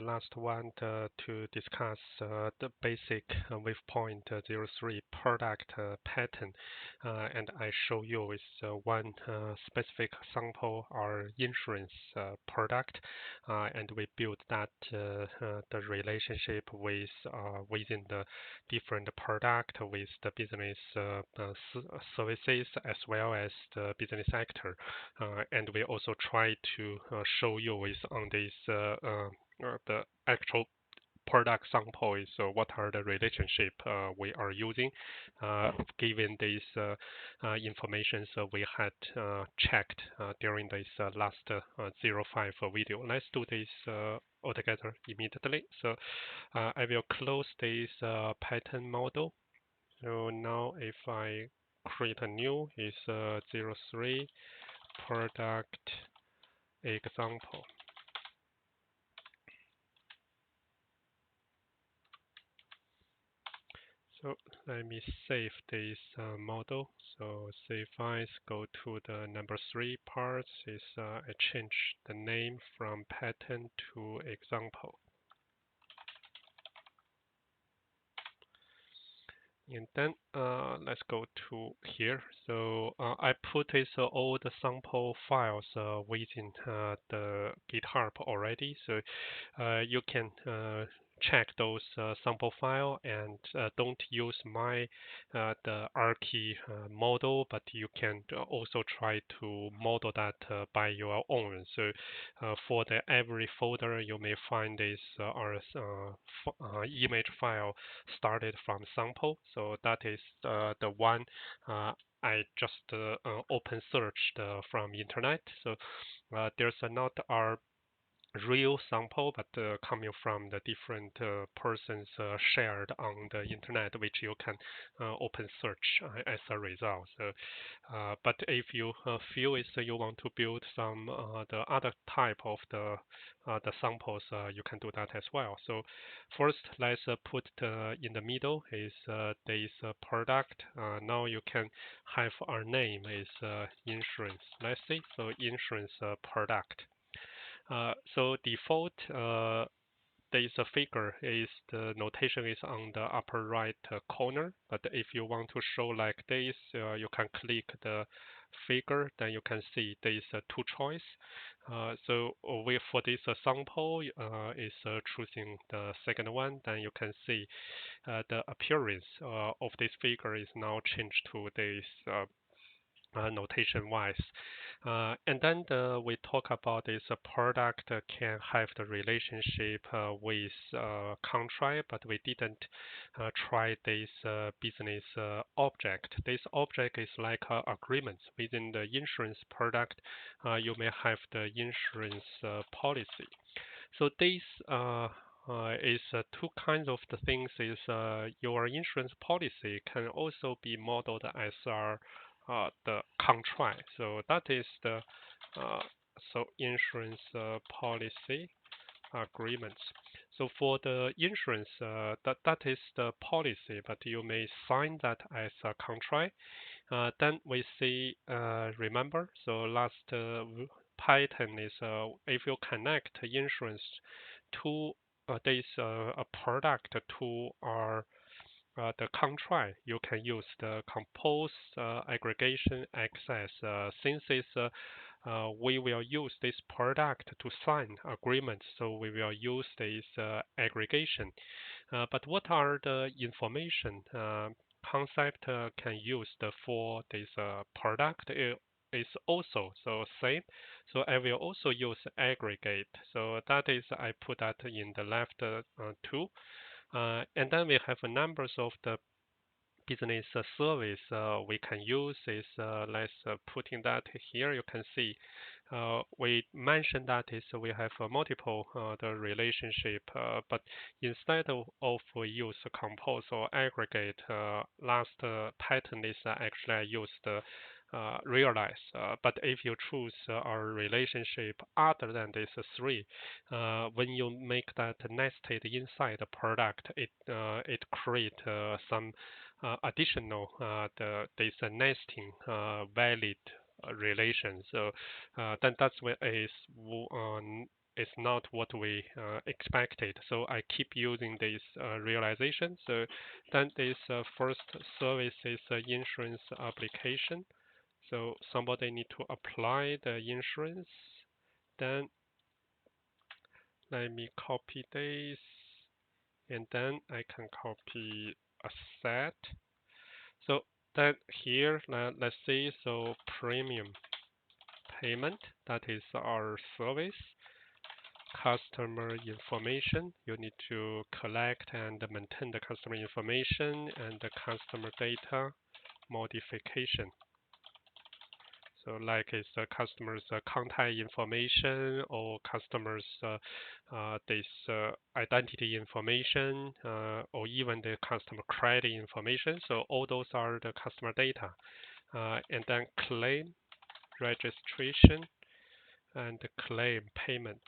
last one to discuss the basic waypoint 03 product pattern, and I show you with one specific sample, our insurance product, and we build that the relationship with within the different product with the business services as well as the business actor. And we also try to show you is on this the actual product sample is what are the relationship we are using given this information we had checked during this last 05 video. Let's do this all together immediately. So I will close this pattern model. So now if I create a new is 03 product example. So let me save this model. So save files, go to the number 3 parts. Is I change the name from pattern to example. And then let's go to here. So I put this all the sample files within the GitHub already. So you can check those sample file and don't use my the Archi model, but you can also try to model that by your own. So for the every folder, you may find this image file started from sample. So that is the one I just open searched from internet. So there's not our real sample, but coming from the different persons shared on the internet, which you can open search as a result. So, but if you feel is you want to build some the other type of the samples, you can do that as well. So first, let's put in the middle is this product. Now you can have our name is insurance. Let's see. So insurance product. So default, there is a figure is the notation is on the upper right corner. But if you want to show like this, you can click the figure, then you can see there is two choice. So we for this sample is choosing the second one. Then you can see the appearance of this figure is now changed to this notation wise. And then we talk about this product can have the relationship with contract, but we didn't try this business object. This object is like agreements within the insurance product. You may have the insurance policy. So this is two kinds of the things is your insurance policy can also be modeled as our the contract. So that is the so insurance policy agreements. So for the insurance, that is the policy, but you may sign that as a contract. Then we see, remember, so last pattern is if you connect insurance to this a product to our the contract, you can use the compose aggregation access. Since it's we will use this product to sign agreements, so we will use this aggregation. But what are the information concept can use for this product? Is also so same. So I will also use aggregate. So that is I put that in the left too. And then we have numbers of the business service we can use is let's putting that here. You can see we mentioned that is we have multiple the relationship, but instead of use compose or aggregate, last pattern is actually I use the realize. But if you choose our relationship other than this three, when you make that nested inside the product, it create some additional this nesting valid relation. So then that's where is it's not what we expected. So I keep using this realization. So then this first service is insurance application. So somebody need to apply the insurance. Then let me copy this, and then I can copy a set. So then here, let's see, so premium payment, that is our service. Customer information, you need to collect and maintain the customer information and the customer data modification. So like it's the customer's contact information or customer's this identity information or even the customer credit information. So all those are the customer data. And then claim registration and claim payment.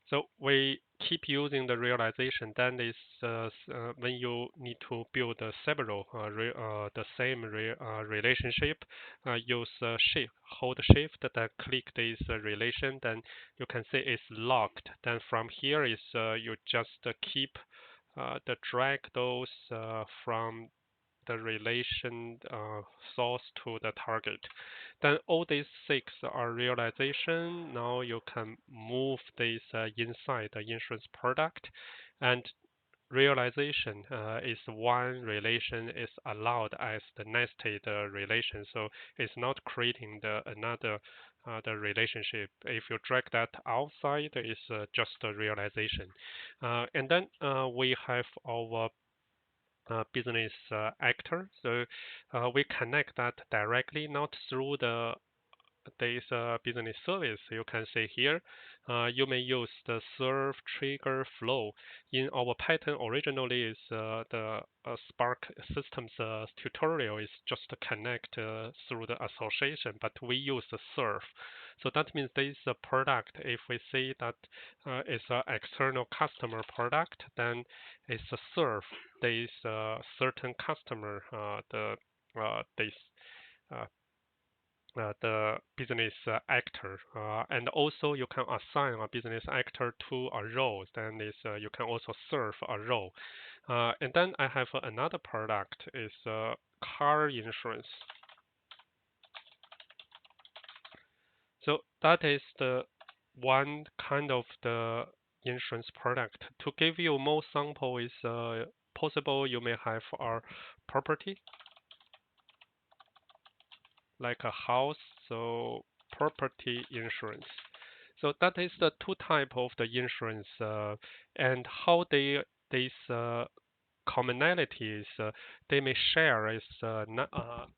So we keep using the realization. Then is when you need to build several the same relationship, use shift, hold shift, then click this relation. Then you can see it's locked. Then from here is you just keep the drag those from the relation source to the target. Then all these 6 are realization. Now you can move this inside the insurance product, and realization is one relation is allowed as the nested relation. So it's not creating another the relationship. If you drag that outside, it's just a realization. And then we have our business actor. So we connect that directly, not through this business service. You can see here, you may use the serve trigger flow. In our Python, originally is the Spark systems tutorial is just to connect through the association, but we use the serve. So that means this product, if we see that it's an external customer product, then it's a serve this certain customer this the business actor, and also you can assign a business actor to a role. Then you can also serve a role. And then I have another product is car insurance. So that is the one kind of the insurance product. To give you more sample is possible you may have our property like a house, so property insurance. So that is the 2 type of the insurance, and how these commonalities they may share is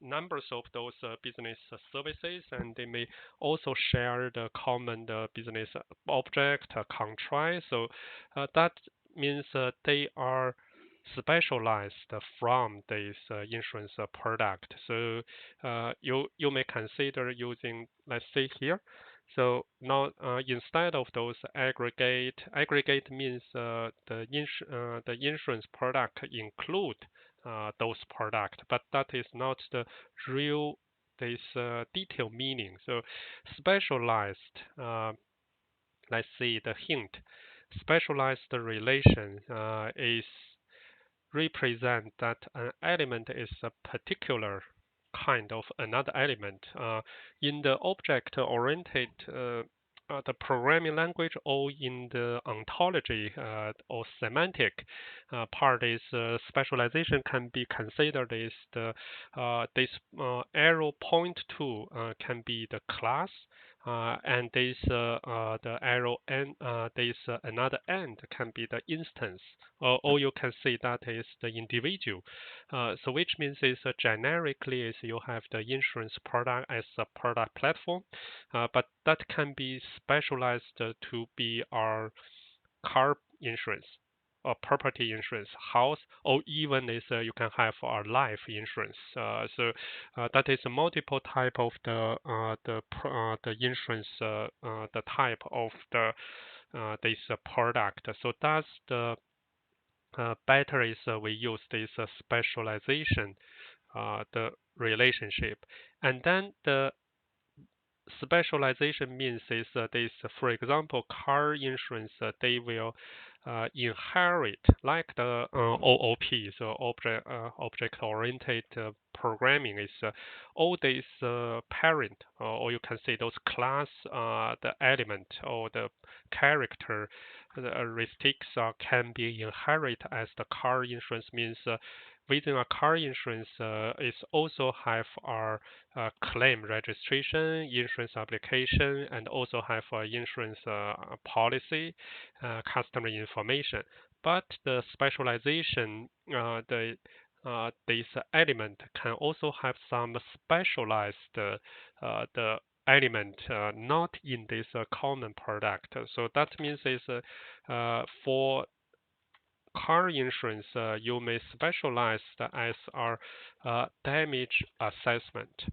numbers of those business services, and they may also share the common business object contract. So that means they are specialized from this insurance product. So you may consider using, let's say here. So now instead of those aggregate means the insurance product include those product, but that is not the real this detailed meaning. So specialized, let's see the hint. Specialized relation is represent that an element is a particular kind of another element. In the object-oriented the programming language or in the ontology or semantic part is specialization can be considered as this arrow point to can be the class and this the arrow end this another end can be the instance, or you can see that is the individual. So which means is generically is you have the insurance product as a product platform, but that can be specialized to be our car insurance or property insurance, house, or even is you can have our life insurance. So that is a multiple type of the insurance the type of the this product. So that's the better is we use this specialization the relationship, and then the specialization means is this, for example, car insurance, they will inherit like the OOP, so object-oriented programming is all these parent, or you can say those class, the element or the character characteristics can be inherited as the car insurance means within a car insurance is also have our claim registration, insurance application, and also have insurance policy, customer information. But the specialization, this element can also have some specialized the element not in this common product. So that means is for car insurance, you may specialize as our damage assessment.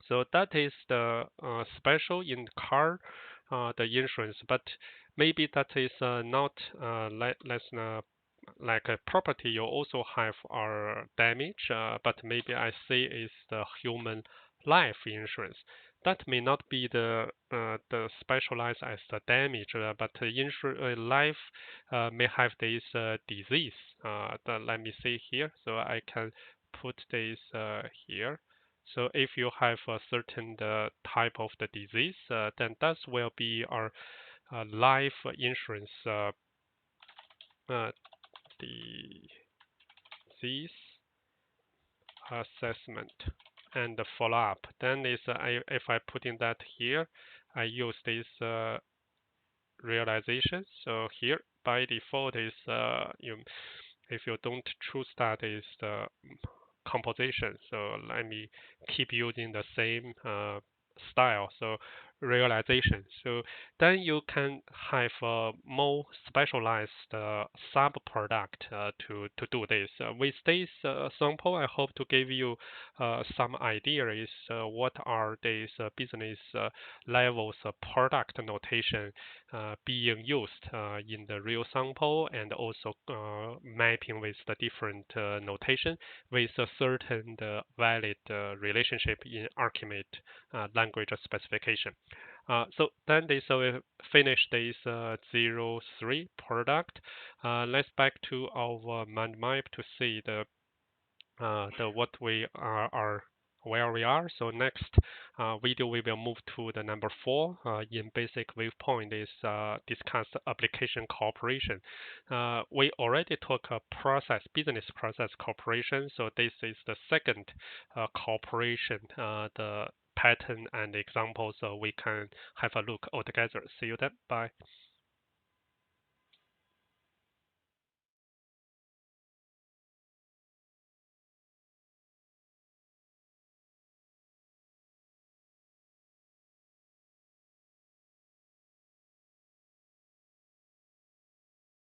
So that is the special in car, the insurance, but maybe that is not less like a property. You also have our damage, but maybe I say is the human life insurance. That may not be the specialized as the damage, but life may have this disease. Let me see here, so I can put this here. So if you have a certain type of the disease, then that will be our life insurance disease assessment and the follow-up. Then is if I put in that here, I use this realization. So here by default is if you don't choose that is the composition. So let me keep using the same style. So realization. So then you can have a more specialized sub product to do this. With this sample, I hope to give you some ideas what are these business levels product notation being used in the real sample and also mapping with the different notation with a certain valid relationship in ArchiMate language specification. So then this will finish this 03 product. Let's back to our mind map to see the what we are where we are. So next video we will move to the number 4 in basic viewpoint is discuss application cooperation. We already talked business process cooperation. So this is the second cooperation, the pattern and examples. So we can have a look all together. See you then. Bye.